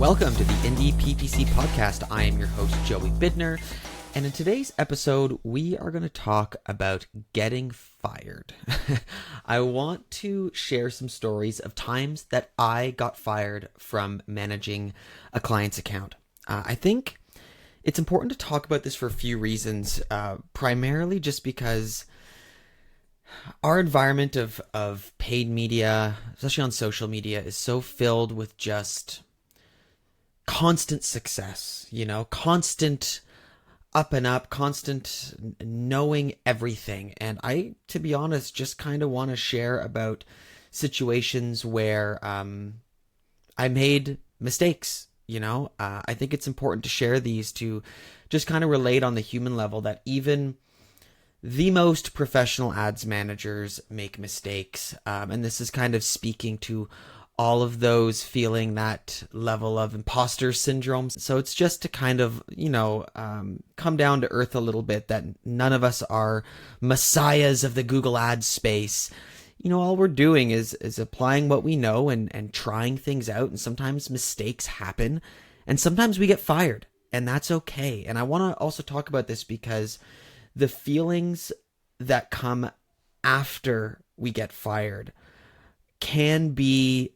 Welcome to the Indie PPC podcast. I am your host, Joey Bidner, and in today's episode, we are going to talk about getting fired. I want to share some stories of times that I got fired from managing a client's account. I think it's important to talk about this for a few reasons, primarily just because our environment of paid media, especially on social media, is so filled with just constant success, constant up and up, constant knowing everything. And I, to be honest, just kind of want to share about situations where I made mistakes. I think it's important to share these to just kind of relate on the human level that even the most professional ads managers make mistakes. And this is kind of speaking to all of those feeling that level of imposter syndrome. So it's just to kind of, come down to earth a little bit that none of us are messiahs of the Google Ads space. All we're doing is applying what we know and trying things out. And sometimes mistakes happen and sometimes we get fired, and that's okay. And I want to also talk about this because the feelings that come after we get fired can be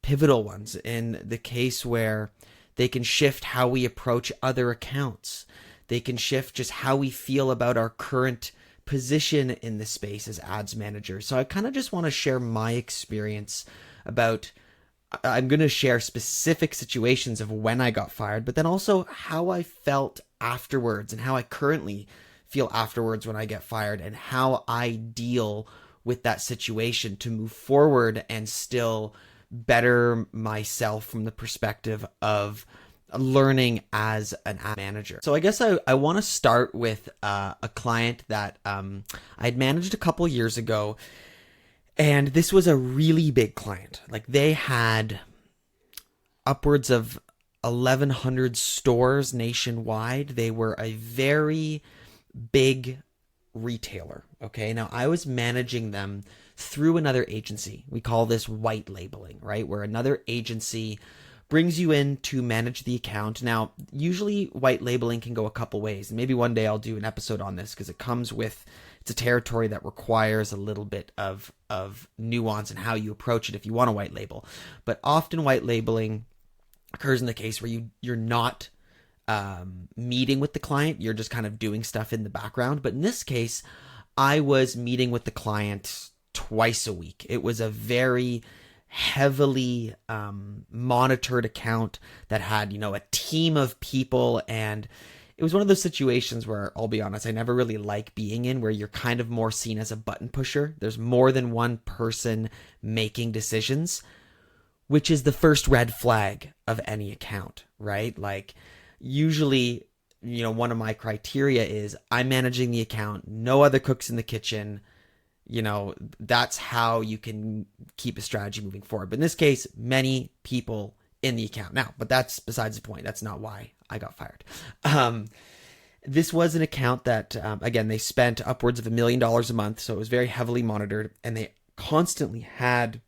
pivotal ones in the case where they can shift how we approach other accounts. They can shift just how we feel about our current position in the space as ads managers. So I kind of just want to share my experience about, I'm going to share specific situations of when I got fired, but then also how I felt afterwards and how I currently feel afterwards when I get fired and how I deal with that situation to move forward and still better myself from the perspective of learning as an ad manager. So I guess I want to start with a client that I had managed a couple years ago, and this was a really big client. Like, they had upwards of 1,100 stores nationwide. They were a very big retailer. Okay, now I was managing them through another agency. We call this white labeling, right? Where another agency brings you in to manage the account. Now, usually white labeling can go a couple ways. And maybe one day I'll do an episode on this because it's a territory that requires a little bit of nuance in how you approach it if you want to white label. But often white labeling occurs in the case where you're not meeting with the client. You're just kind of doing stuff in the background. But in this case, I was meeting with the client twice a week. It was a very heavily monitored account that had, a team of people. And it was one of those situations where, I'll be honest, I never really like being in, where you're kind of more seen as a button pusher. There's more than one person making decisions, which is the first red flag of any account, right? Like, usually, one of my criteria is I'm managing the account, no other cooks in the kitchen. That's how you can keep a strategy moving forward. But in this case, many people in the account. Now, but that's besides the point. That's not why I got fired. This was an account that, again, they spent upwards of $1 million a month. So it was very heavily monitored, and they constantly had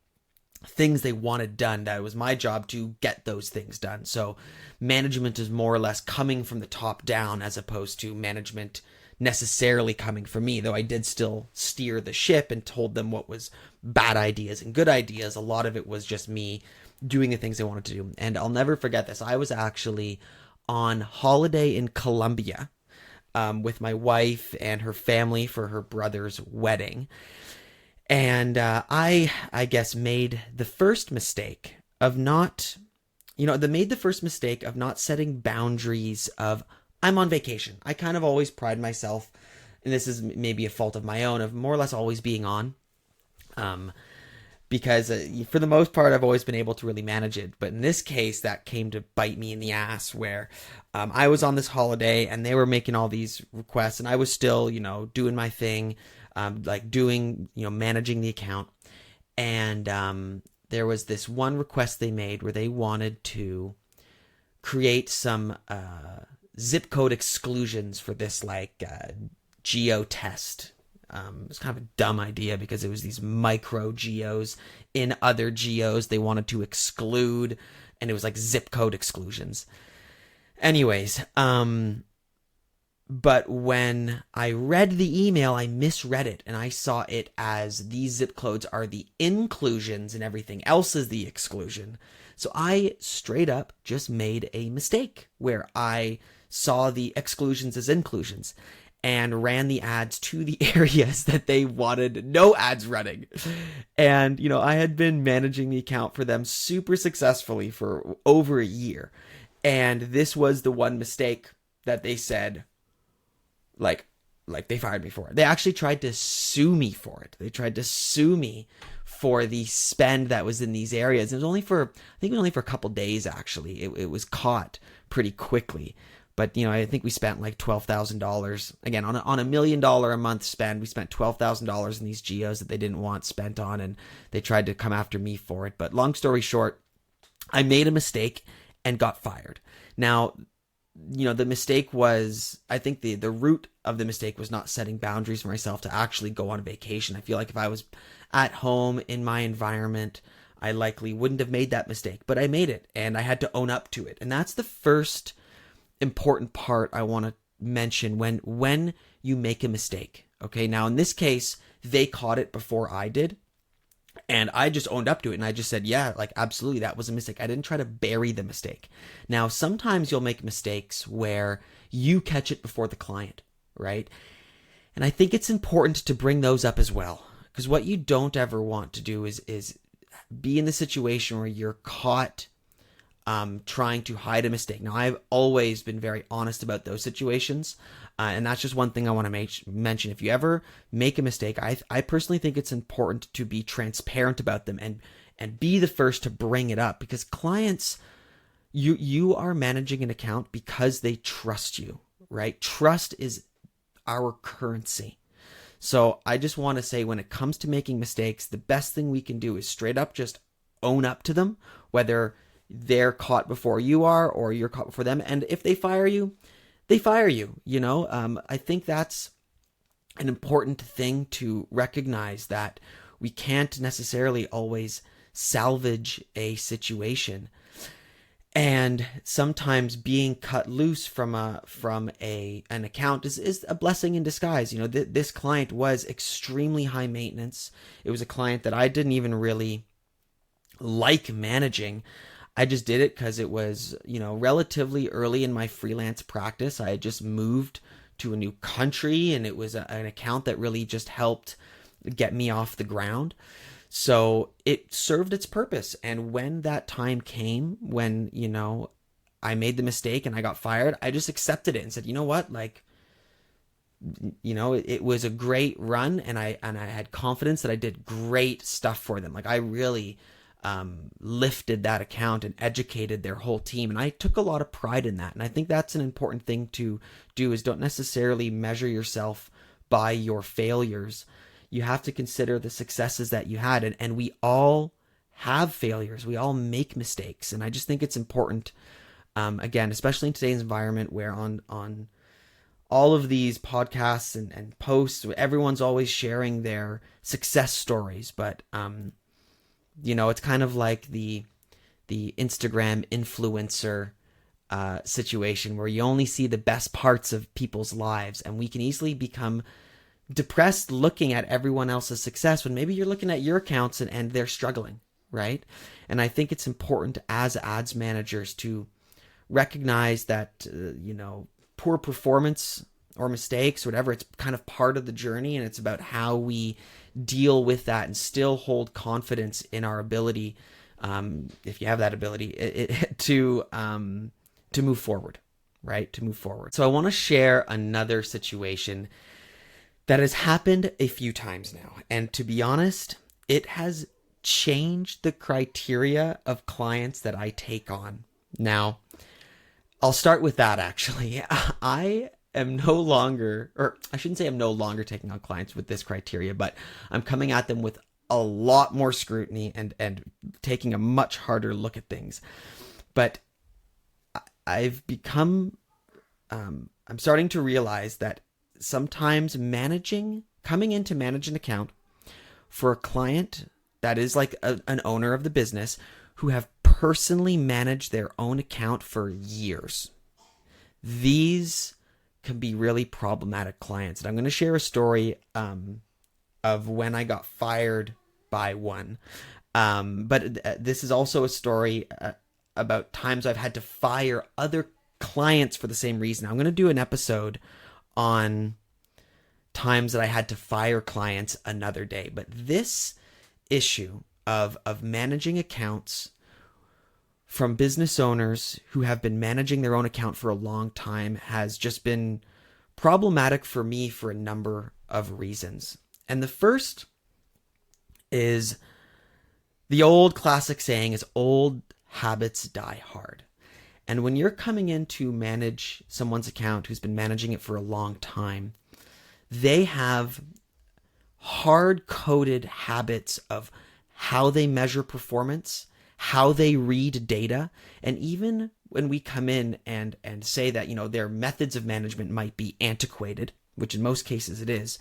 things they wanted done that it was my job to get those things done. So management is more or less coming from the top down as opposed to management necessarily coming from me, though I did still steer the ship and told them what was bad ideas and good ideas. A lot of it was just me doing the things I wanted to do. And I'll never forget this. I was actually on holiday in Colombia with my wife and her family for her brother's wedding. And I guess made the first mistake of not setting boundaries of, I'm on vacation. I kind of always pride myself, and this is maybe a fault of my own, of more or less always being on. Because for the most part, I've always been able to really manage it. But in this case, that came to bite me in the ass, where I was on this holiday and they were making all these requests, and I was still, doing my thing, managing the account. And there was this one request they made where they wanted to create some zip code exclusions for this geo test. It was kind of a dumb idea because it was these micro geos in other geos they wanted to exclude. and it was like zip code exclusions. Anyways, but when I read the email, I misread it, and I saw it as these zip codes are the inclusions and everything else is the exclusion. So I straight up just made a mistake where I saw the exclusions as inclusions and ran the ads to the areas that they wanted no ads running. And, I had been managing the account for them super successfully for over a year. And this was the one mistake that they said, like they fired me for it. They actually tried to sue me for it. They tried to sue me for the spend that was in these areas. It was only for a couple days, actually. It was caught pretty quickly. But, I think we spent like $12,000. Again, on a $1 million a month spend, we spent $12,000 in these geos that they didn't want spent on, and they tried to come after me for it. But long story short, I made a mistake and got fired. Now, the mistake was, I think the root of the mistake was not setting boundaries for myself to actually go on vacation. I feel like if I was at home in my environment, I likely wouldn't have made that mistake, but I made it and I had to own up to it. And that's the first important part I want to mention when you make a mistake. Okay. Now in this case, they caught it before I did. And I just owned up to it and I just said, yeah, like absolutely, that was a mistake. I didn't try to bury the mistake. Now, sometimes you'll make mistakes where you catch it before the client, right? And I think it's important to bring those up as well. Because what you don't ever want to do is be in the situation where you're caught trying to hide a mistake. Now, I've always been very honest about those situations. And that's just one thing I want to mention. If you ever make a mistake, I personally think it's important to be transparent about them and be the first to bring it up, because clients, you are managing an account because they trust you, right? Trust is our currency. So I just want to say, when it comes to making mistakes, the best thing we can do is straight up just own up to them, whether they're caught before you are or you're caught before them. And if they fire you, they fire you. I think that's an important thing to recognize, that we can't necessarily always salvage a situation. And sometimes being cut loose from an account is a blessing in disguise. This client was extremely high maintenance. It was a client that I didn't even really like managing. I just did it because it was, relatively early in my freelance practice. I had just moved to a new country, and it was an account that really just helped get me off the ground. So it served its purpose. And when that time came, when, I made the mistake and I got fired, I just accepted it and said, you know what, it was a great run, and I had confidence that I did great stuff for them. Like, I really lifted that account and educated their whole team. And I took a lot of pride in that. And I think that's an important thing to do, is don't necessarily measure yourself by your failures. You have to consider the successes that you had. And we all have failures. We all make mistakes. And I just think it's important, again, especially in today's environment, where on all of these podcasts and posts, everyone's always sharing their success stories. But, it's kind of like the Instagram influencer situation, where you only see the best parts of people's lives, and we can easily become depressed looking at everyone else's success when maybe you're looking at your accounts and they're struggling, right? And I think it's important as ads managers to recognize that, poor performance or mistakes, whatever, it's kind of part of the journey, and it's about how we deal with that and still hold confidence in our ability, if you have that ability, to move forward, right? To move forward. So I want to share another situation that has happened a few times now. And to be honest, it has changed the criteria of clients that I take on. Now, I'll start with that, actually. I am no longer, or I shouldn't say I'm no longer taking on clients with this criteria, but I'm coming at them with a lot more scrutiny and taking a much harder look at things. But I've become, I'm starting to realize that sometimes coming in to manage an account for a client that is like an owner of the business, who have personally manage their own account for years. These can be really problematic clients. And I'm going to share a story of when I got fired by one. But this is also a story about times I've had to fire other clients for the same reason. I'm going to do an episode on times that I had to fire clients another day. But this issue of managing accounts from business owners who have been managing their own account for a long time has just been problematic for me for a number of reasons. And the first is the old classic saying is old habits die hard. And when you're coming in to manage someone's account who's been managing it for a long time, they have hard-coded habits of how they measure performance, how they read data, and even when we come in and say that, their methods of management might be antiquated, which in most cases it is,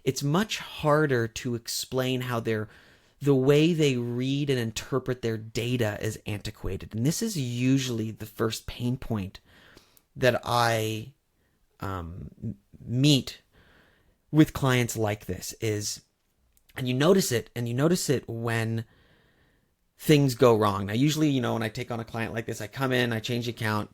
it's much harder to explain how the way they read and interpret their data is antiquated. And this is usually the first pain point that I meet with clients like this is, and you notice it when things go wrong. Now, usually, when I take on a client like this, I come in, I change the account,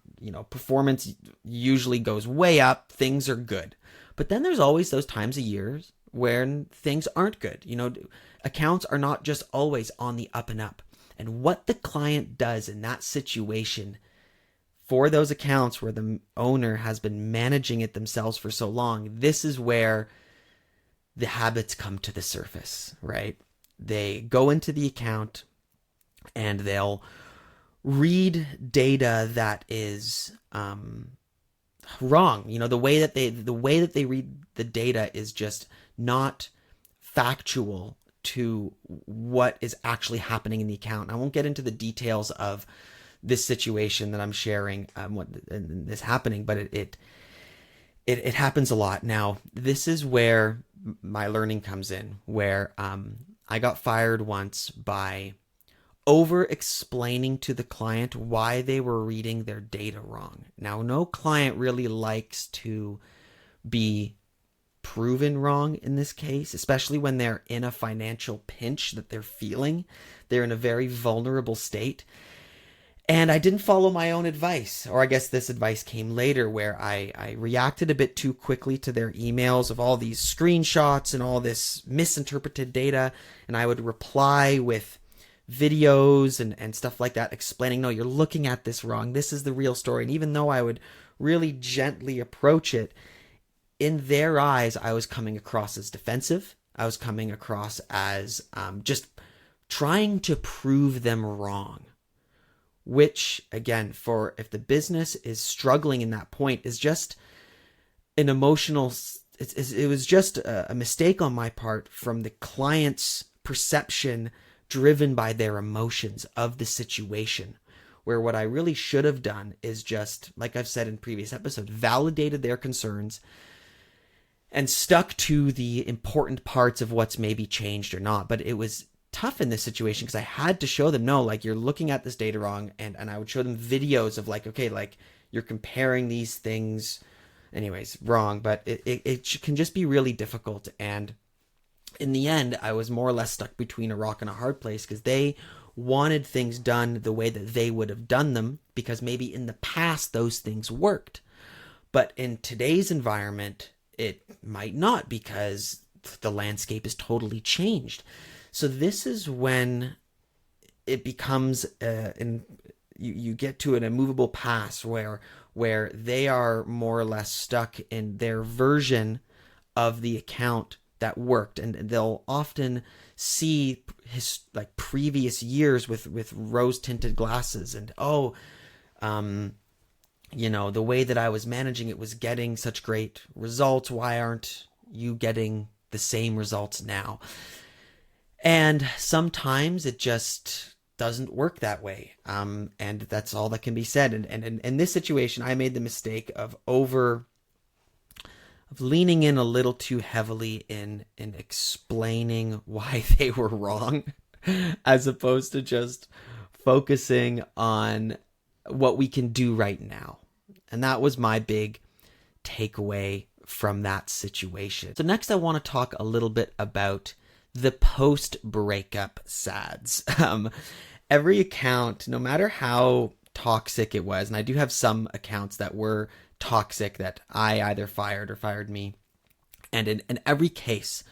performance usually goes way up, things are good. But then there's always those times of years when things aren't good. Accounts are not just always on the up and up. And what the client does in that situation for those accounts where the owner has been managing it themselves for so long, this is where the habits come to the surface, right? They go into the account and they'll read data that is wrong. The way that they read the data is just not factual to what is actually happening in the account. I won't get into the details of this situation that I'm sharing, what this happening, but it happens a lot. Now, this is where my learning comes in, where I got fired once by over explaining to the client why they were reading their data wrong. Now, no client really likes to be proven wrong in this case, especially when they're in a financial pinch that they're feeling. They're in a very vulnerable state. And I didn't follow my own advice, or I guess this advice came later, where I reacted a bit too quickly to their emails of all these screenshots and all this misinterpreted data, and I would reply with videos and stuff like that explaining, no, you're looking at this wrong, this is the real story. And even though I would really gently approach it, in their eyes, I was coming across as defensive. I was coming across as just trying to prove them wrong. Which, again, if the business is struggling in that point, is just an emotional, it was just a mistake on my part from the client's perception driven by their emotions of the situation. Where what I really should have done is just, like I've said in previous episodes, validated their concerns and stuck to the important parts of what's maybe changed or not. But it was tough in this situation because I had to show them, no, like, you're looking at this data wrong. And I would show them videos of like, okay, like, you're comparing these things anyways wrong. But it can just be really difficult. And in the end, I was more or less stuck between a rock and a hard place because they wanted things done the way that they would have done them because maybe in the past those things worked. But in today's environment, it might not, because the landscape is totally changed. So this is when it becomes you get to an immovable past where they are more or less stuck in their version of the account that worked, and they'll often see like previous years with rose-tinted glasses, and the way that I was managing it was getting such great results. Why aren't you getting the same results now? And sometimes it just doesn't work that way. And that's all that can be said. And in this situation, I made the mistake of leaning in a little too heavily in explaining why they were wrong, as opposed to just focusing on what we can do right now. And that was my big takeaway from that situation. So next I want to talk a little bit about the post-breakup sads. Every account, no matter how toxic it was, and I do have some accounts that were toxic that I either fired or fired me. And in every case,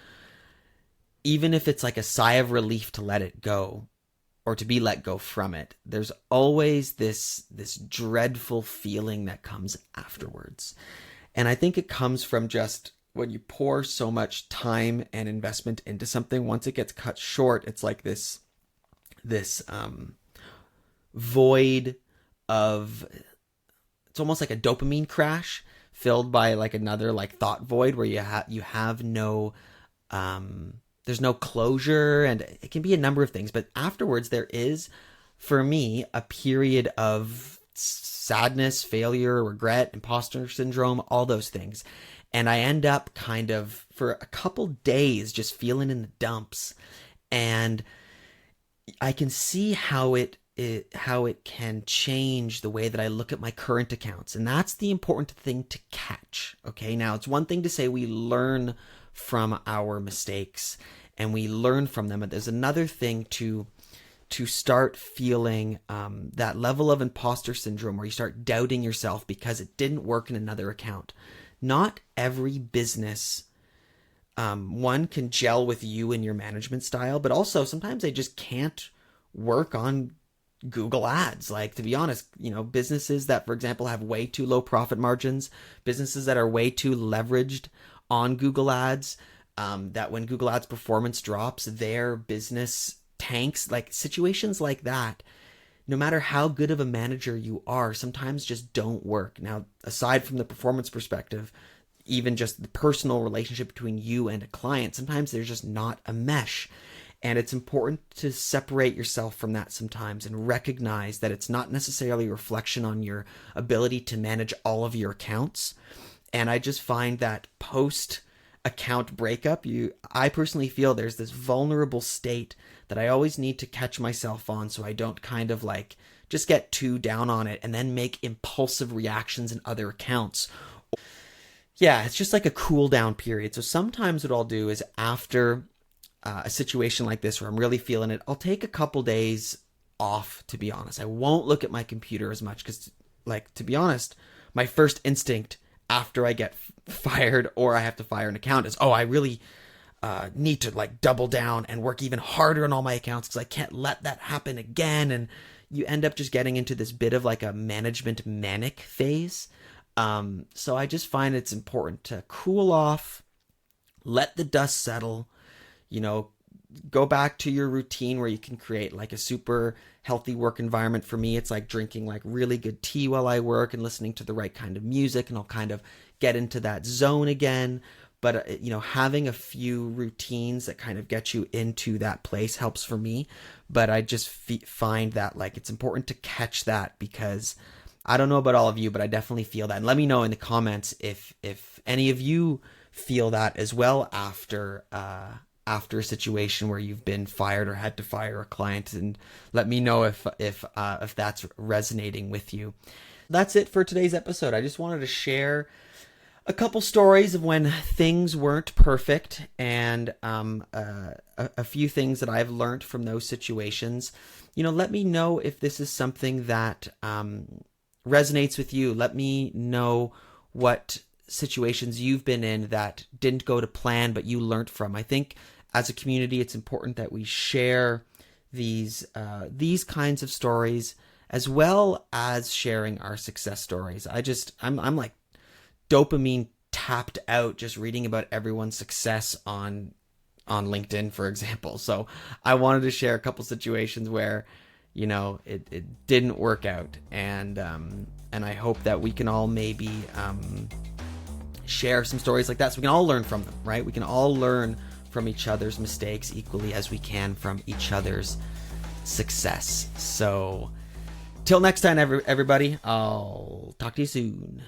even if it's like a sigh of relief to let it go or to be let go from it, there's always this dreadful feeling that comes afterwards. And I think it comes from just when you pour so much time and investment into something, once it gets cut short, it's like this void of, it's almost like a dopamine crash filled by like another like thought void where you have no there's no closure, and it can be a number of things, but afterwards there is, for me, a period of sadness, failure, regret, imposter syndrome, all those things. And I end up kind of for a couple days just feeling in the dumps, and I can see how it can change the way that I look at my current accounts. And that's the important thing to catch. Okay. Now it's one thing to say we learn from our mistakes and we learn from them, but there's another thing to start feeling that level of imposter syndrome where you start doubting yourself because it didn't work in another account. Not every business one can gel with you and your management style, but also sometimes they just can't work on Google ads. Like, to be honest, businesses that, for example, have way too low profit margins, businesses that are way too leveraged on Google ads, that when Google ads performance drops, their business tanks, like situations like that, no matter how good of a manager you are, sometimes just don't work. Now, aside from the performance perspective, even just the personal relationship between you and a client, sometimes there's just not a mesh. And it's important to separate yourself from that sometimes and recognize that it's not necessarily a reflection on your ability to manage all of your accounts. And I just find that post account breakup, I personally feel there's this vulnerable state that I always need to catch myself on so I don't kind of like just get too down on it and then make impulsive reactions in other accounts. Yeah, it's just like a cool down period. So sometimes what I'll do is after a situation like this where I'm really feeling it, I'll take a couple days off, to be honest. I won't look at my computer as much because, like, to be honest, my first instinct after I get fired or I have to fire an account is, I really need to like double down and work even harder on all my accounts because I can't let that happen again. And you end up just getting into this bit of like a management manic phase. So I just find it's important to cool off, let the dust settle, go back to your routine where you can create like a super healthy work environment. For me, it's like drinking like really good tea while I work and listening to the right kind of music, and I'll kind of get into that zone again. But, having a few routines that kind of get you into that place helps for me. But I just find that like it's important to catch that, because I don't know about all of you, but I definitely feel that. And let me know in the comments if any of you feel that as well after a situation where you've been fired or had to fire a client, and let me know if that's resonating with you. That's it for today's episode. I just wanted to share a couple stories of when things weren't perfect, and a few things that I've learned from those situations. Let me know if this is something that resonates with you. Let me know what situations you've been in that didn't go to plan but you learned from. I think as a community, it's important that we share these kinds of stories as well as sharing our success stories. I'm like dopamine tapped out just reading about everyone's success on LinkedIn, for example. So I wanted to share a couple situations where it didn't work out, and I hope that we can all maybe share some stories like that so we can all learn from them, right? We can all learn from each other's mistakes equally as we can from each other's success. So till next time, everybody, I'll talk to you soon.